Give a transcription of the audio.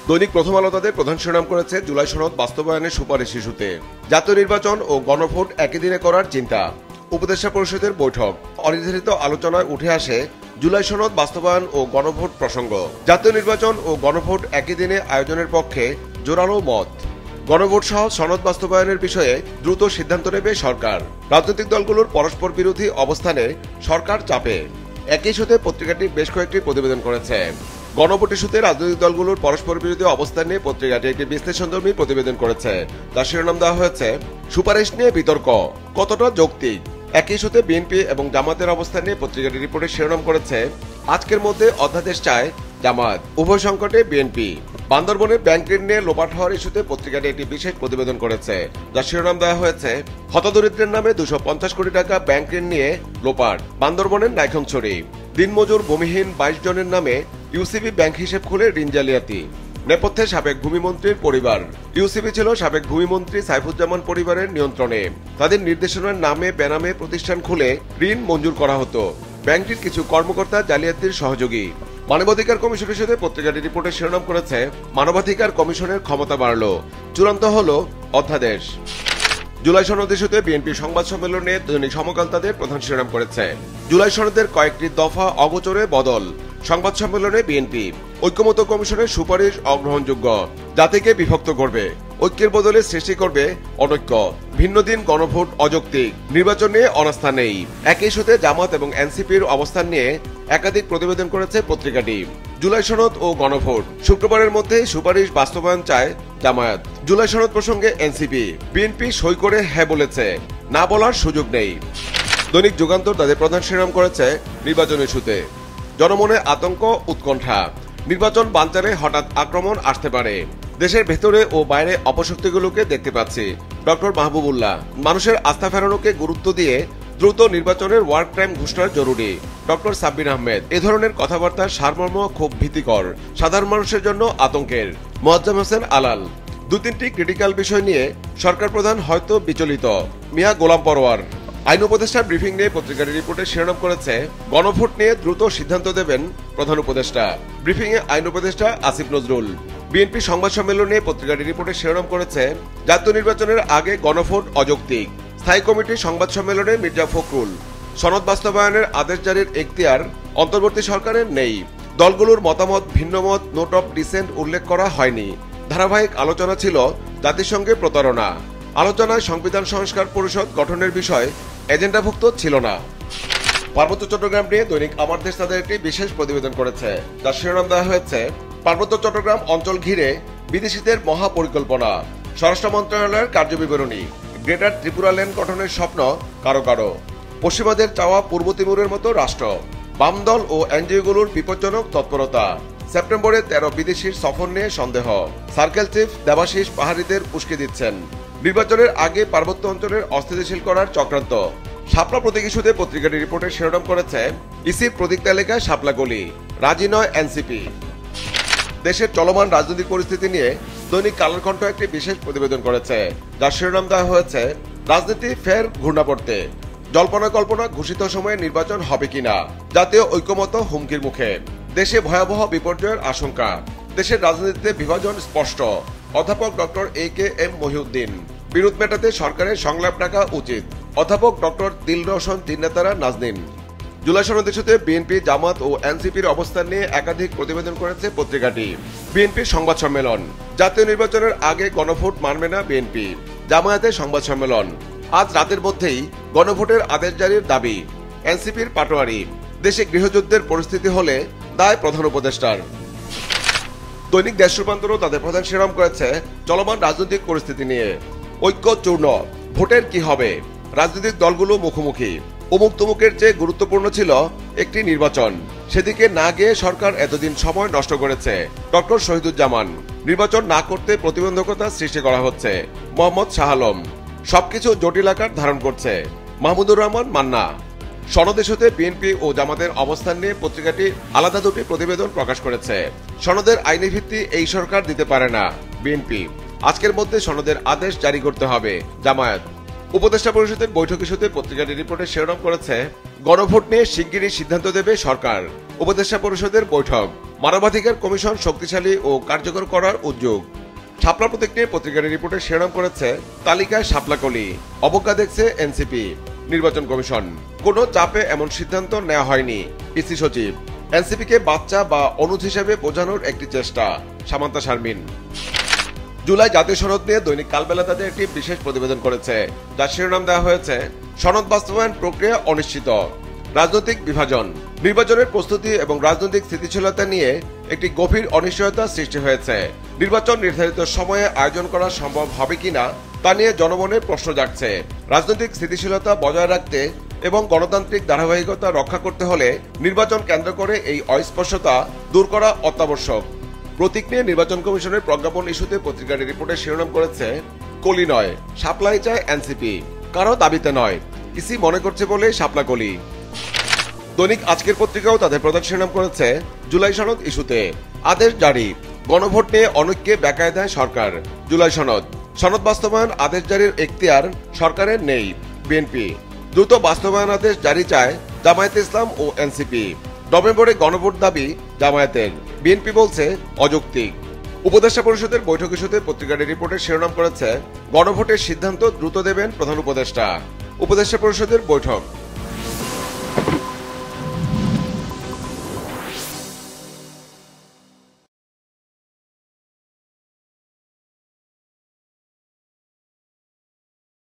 দৈনিক প্রথম আলো তাদের প্রধান শিরোনাম করেছে জুলাই সনদ বাস্তবায়নের সুপারিশ ইস্যুতে। জাতীয় নির্বাচন ও গণভোট একই দিনে করার চিন্তা। উপদেষ্টা পরিষদের বৈঠক। অনির্ধারিত আলোচনায় উঠে আসে জুলাই সনদ বাস্তবায়ন ও গণভোট প্রসঙ্গ। জাতীয় নির্বাচন ও গণভোট একই দিনে আয়োজনের পক্ষে জোরালো মত। গণভোট সহ সনদ বাস্তবায়নের বিষয়ে দ্রুত সিদ্ধান্ত নেবে সরকার। রাজনৈতিক দলগুলোর পরস্পর বিরোধী অবস্থানে সরকার চাপে। একই ইস্যুতে পত্রিকাটি বেশ কয়েকটি প্রতিবেদন করেছে। গণভোট ইস্যুতে রাজনৈতিক দলগুলোর পরস্পর বিরোধী অবস্থান নিয়ে পত্রিকাটি একটি বিশ্লেষণধর্মী প্রতিবেদন করেছে। তার শিরোনাম দেওয়া হয়েছে সুপারিশ নিয়ে বিতর্ক, কতটা যৌক্তিক। একই ইস্যুতে বিএনপি এবং জামাতের অবস্থান নিয়ে পত্রিকাটি রিপোর্টের শিরোনাম করেছে আজকের মধ্যে অধ্যাদেশ চায় জামাত, উভয় সংকটে বিএনপি। বান্দরবনের ব্যাংক ঋণ নিয়ে লোপাট হওয়ার ইস্যুতে পত্রিকাটি একটি বিশেষ প্রতিবেদন করেছে। যার শিরোনাম দেওয়া হয়েছে হতদরিদ্রের নামে 250 কোটি টাকা ব্যাংক ঋণ নিয়ে লোপাট বান্দরবনের নাইখংছড়ি। দিনমজুর ভূমিহীন 22 জনের নামে ইউসিবি ব্যাংক হিসেব খুলে ঋণ জালিয়াতি। নেপথ্যে সাবেক ভূমিমন্ত্রীর পরিবার। ইউসিবি ছিল সাবেক ভূমিমন্ত্রী সাইফুজ্জামান পরিবারের নিয়ন্ত্রণে। তাদের নির্দেশনার নামে বেনামে প্রতিষ্ঠান খুলে ঋণ মঞ্জুর করা হতো। ব্যাংকটির কিছু কর্মকর্তা জালিয়াতির সহযোগী। মানবাধিকার কমিশনের সাথে পত্রিকাটি রিপোর্টের শিরোনাম করেছে মানবাধিকার কমিশনের ক্ষমতা বাড়ল, চূড়ান্ত হল অধ্যাদেশ। জুলাই সনদ ইস্যুতে বিএনপি সংবাদ সম্মেলনে দৈনিক সমকাল তাদের প্রধান শিরোনাম করেছে জুলাই সনদের কয়েকটি দফা অগোচরে বদল। সংবাদ সম্মেলনে বিএনপি ঐক্যমত্য কমিশনের সুপারিশ অগ্রহণযোগ্য, জাতিকে বিভক্ত করবে, ঐক্যের বদলে সৃষ্টি করবে অনৈক্য, ভিন্ন দিন গণভোট অযৌক্তিক, নির্বাচন নিয়ে অনাস্থা নেই। একই ইস্যুতে জামাত এবং এনসিপির অবস্থান নিয়ে একাধিক প্রতিবেদন করেছে পত্রিকাটি। জুলাই সনদ ও গণভোট, শুক্রবারের মধ্যে সুপারিশ বাস্তবায়ন চায় জামায়াত। জুলাই সনদ প্রসঙ্গে এনসিপি, বিএনপি সই করে হ্যাঁ বলেছে, না বলার সুযোগ নেই। দৈনিক যুগান্তর তাদের প্রধান শিরোনাম করেছে নির্বাচন ইস্যুতে জনমনে আতঙ্ক উৎকণ্ঠা, নির্বাচন বানচালে হঠাৎ আক্রমণ আসতে পারে। দেশের ভেতরে ও বাইরে অপশক্তিগুলোকে দেখতে পাচ্ছি। ডক্টর মাহবুবুল্লাহ, মানুষের আস্থা ফেরানোকে গুরুত্ব দিয়ে দ্রুত নির্বাচনের ওয়ার ক্রাইম ঘোষণা জরুরি। ডক্টর সাব্বির আহমেদ, এ ধরনের কথাবার্তার সারমর্ম খুব ভীতিকর, সাধারণ মানুষের জন্য আতঙ্কের। মোয়াজ্জেম হোসেন আলাল, 2-3টি ক্রিটিক্যাল বিষয় নিয়ে সরকার প্রধান হয়তো বিচলিত। মিয়া গোলাম পরোয়ার, আইন উপদেষ্টার ব্রিফিং নিয়ে পত্রিকাটি রিপোর্টে শিরোনাম করেছে গণভোট নিয়ে দ্রুত সিদ্ধান্ত দেবেন প্রধান উপদেষ্টা। ব্রিফিং এ আইন উপদেষ্টা আসিফ নজরুল। বিএনপি সংবাদ সম্মেলনে পত্রিকাটি রিপোর্টে শিরোনাম করেছে জাতীয় নির্বাচনের আগে গণভোট অযৌক্তিক। স্থায়ী কমিটির সংবাদ সম্মেলনে মির্জা ফখরুল, সনদ বাস্তবায়নের আদেশ জারির এখতিয়ার অন্তর্বর্তী সরকারের নেই। দলগুলোর মতামত ভিন্নমত, নোট অফ ডিসেন্ট উল্লেখ করা হয়নি। ধারাবাহিক আলোচনা ছিল জাতিসংঘে প্রতারণা। আলোচনায় সংবিধান সংস্কার পরিষদ গঠনের বিষয় এজেন্ডাভুক্ত ছিল না। পার্বত্য চট্টগ্রাম নিয়ে দৈনিক আমার দেশ তাদের একটি বিশেষ প্রতিবেদন করেছে। যার শিরোনাম দেওয়া হয়েছে পার্বত্য চট্টগ্রাম অঞ্চল ঘিরে বিদেশিদের মহাপরিকল্পনা। স্বরাষ্ট্র মন্ত্রণালয়ের কার্যবিবরণী। গ্রেটার ত্রিপুরা ল্যান্ড গঠনের স্বপ্ন কারো কারো। পশ্চিমাদের চাওয়া পূর্ব তিমুরের মতো রাষ্ট্র। বাম দল ও এনজিওগুলোর বিপজ্জনক তৎপরতা। সেপ্টেম্বরে 13 বিদেশির সফর নিয়ে সন্দেহ। সার্কেল চিফ দেবাশিস পাহাড়িদের উস্কে দিচ্ছেন। নির্বাচনের আগে পার্বত্য অঞ্চলের অস্থিতিশীল করার চক্রান্ত। শাপলা প্রতীক ইস্যুতে পত্রিকাটি রিপোর্টের শিরোনাম করেছে ইসির প্রতীক তালিকায় শাপলা গলি, রাজি নয় এনসিপি। দেশের চলমান রাজনৈতিক পরিস্থিতি নিয়ে দৈনিক কালের কণ্ঠ একটি বিশেষ প্রতিবেদন করেছে। যার শিরোনাম দেওয়া হয়েছে রাজনীতি ফের ঘূর্ণাবর্তে, জল্পনা কল্পনা ঘোষিত সময়ে নির্বাচন হবে কিনা, জাতীয় ঐক্যমত্য হুমকির মুখে, দেশে ভয়াবহ বিপর্যয়ের আশঙ্কা, দেশের রাজনীতিতে বিভাজন স্পষ্ট। অধ্যাপক ডক্টর AKM মহিউদ্দিন, বিরোধ মেটাতে সরকারের সংলাপ রাখা উচিত। অধ্যাপক ডক্টর দিল রোশন তিন্নাতারা নাজনীন। জুলাই সনদ ইস্যুতে বিএনপি, জামাত ও এনসিপির অবস্থান নিয়ে একাধিক প্রতিবেদন করেছে পত্রিকাটি। বিএনপির সংবাদ সম্মেলন। জাতীয় নির্বাচনের আগে গণভোট মানবে না বিএনপি। জামায়াতের সংবাদ সম্মেলন। আজ রাতের মধ্যেই গণভোটের আদেশ জারির দাবি। এনসিপির পাটোয়ারি। দেশে গৃহযুদ্ধের পরিস্থিতি হলে দায় প্রধান উপদেষ্টার। দৈনিক দেশ রূপান্তরও তাদের প্রধান শিরোনাম করেছে চলমান রাজনৈতিক পরিস্থিতি নিয়ে ঐক্য চূর্ণ, ভোটের কি হবে, রাজনৈতিক দলগুলো মুখোমুখি। অমুক তমুকের চেয়ে গুরুত্বপূর্ণ ছিল একটি নির্বাচন, সেদিকে না গিয়ে সরকার এতদিন সময় নষ্ট করেছে। ডক্টর শহীদুজ্জামান, নির্বাচন না করতে প্রতিবন্ধকতা সৃষ্টি করা হচ্ছে। মোহাম্মদ শাহ আলম, সবকিছু জটিল আকার ধারণ করছে। মাহমুদুর রহমান মান্না। সনদ ইস্যুতে বিএনপি ও জামাতের অবস্থান নিয়ে পত্রিকাটি আলাদা দুটি প্রতিবেদন প্রকাশ করেছে। সনদের আইনি ভিত্তি এই সরকার দিতে পারে না বিএনপি। আজকের মধ্যে সনদের আদেশ জারি করতে হবে জামায়াত। উপদেষ্টা পরিষদের বৈঠক ইস্যুতে পত্রিকাটি রিপোর্টে শিরোনাম করেছে গণভোট নিয়ে শিগগিরই সিদ্ধান্ত দেবে সরকার। উপদেষ্টা পরিষদের বৈঠক। মানবাধিকার কমিশন শক্তিশালী ও কার্যকর করার উদ্যোগ। শাপলা প্রতীক নিয়ে পত্রিকার রিপোর্টে শিরোনাম করেছে তালিকায় শাপলাকলি, অবজ্ঞা দেখছে এনসিপি। নির্বাচন কমিশন, কোনো চাপে এমন সিদ্ধান্ত নেওয়া হয়নি। ইসি সচিব, এনসিপিকে বাচ্চা বা অনুজ হিসেবে বোঝানোর একটি চেষ্টা। সামান্তা শারমিন। জুলাই জাতীয় সনদ নিয়ে দৈনিক কালবেলা তাদের একটি বিশেষ প্রতিবেদন করেছে, যার শিরোনাম দেওয়া হয়েছে সনদ বাস্তবায়ন প্রক্রিয়া অনিশ্চিত, রাজনৈতিক বিভাজন। নির্বাচনের প্রস্তুতি এবং রাজনৈতিক স্থিতিশীলতা নিয়ে একটি গভীর অনিশ্চয়তা সৃষ্টি হয়েছে। নির্বাচন নির্ধারিত সময়ে আয়োজন করা সম্ভব হবে কিনা তা নিয়ে জনমনে প্রশ্ন জাগছে। রাজনৈতিক স্থিতিশীলতা বজায় রাখতে এবং গণতান্ত্রিক ধারাবাহিকতা রক্ষা করতে হলে নির্বাচন কেন্দ্র করে এই অস্পষ্টতা দূর করা অত্যাবশ্যক। প্রতীক নিয়ে নির্বাচন কমিশনের প্রজ্ঞাপন ইস্যুতে পত্রিকার রিপোর্টে শিরোনাম করেছে কলি নয়, শাপলাই চায় এনসিপি, কারো দাবিতে নয়, ইসি মনে করছে বলে শাপলাকলি। দৈনিক আজকের পত্রিকাও তাদের প্রধান শিরোনাম করেছে জুলাই সনদ ইস্যুতে আদেশ জারি, গণভোট নিয়ে অনৈক্যে বেকায় দেয় সরকার। জুলাই সনদ, সনদ বাস্তবায়ন আদেশ জারির এখতিয়ার সরকারের নেই। বিএনপি, দ্রুত বাস্তবায়ন আদেশ জারি চায় জামায়াতে ইসলাম ও এনসিপি। নভেম্বরে গণভোট দাবি জামায়াতের, বিএনপি বলছে অযৌক্তিক। উপদেষ্টা পরিষদের বৈঠক ইস্যুতে পত্রিকার রিপোর্টের শিরোনাম করেছে গণভোটের সিদ্ধান্ত দ্রুত দেবেন প্রধান উপদেষ্টা। উপদেষ্টা পরিষদের বৈঠক,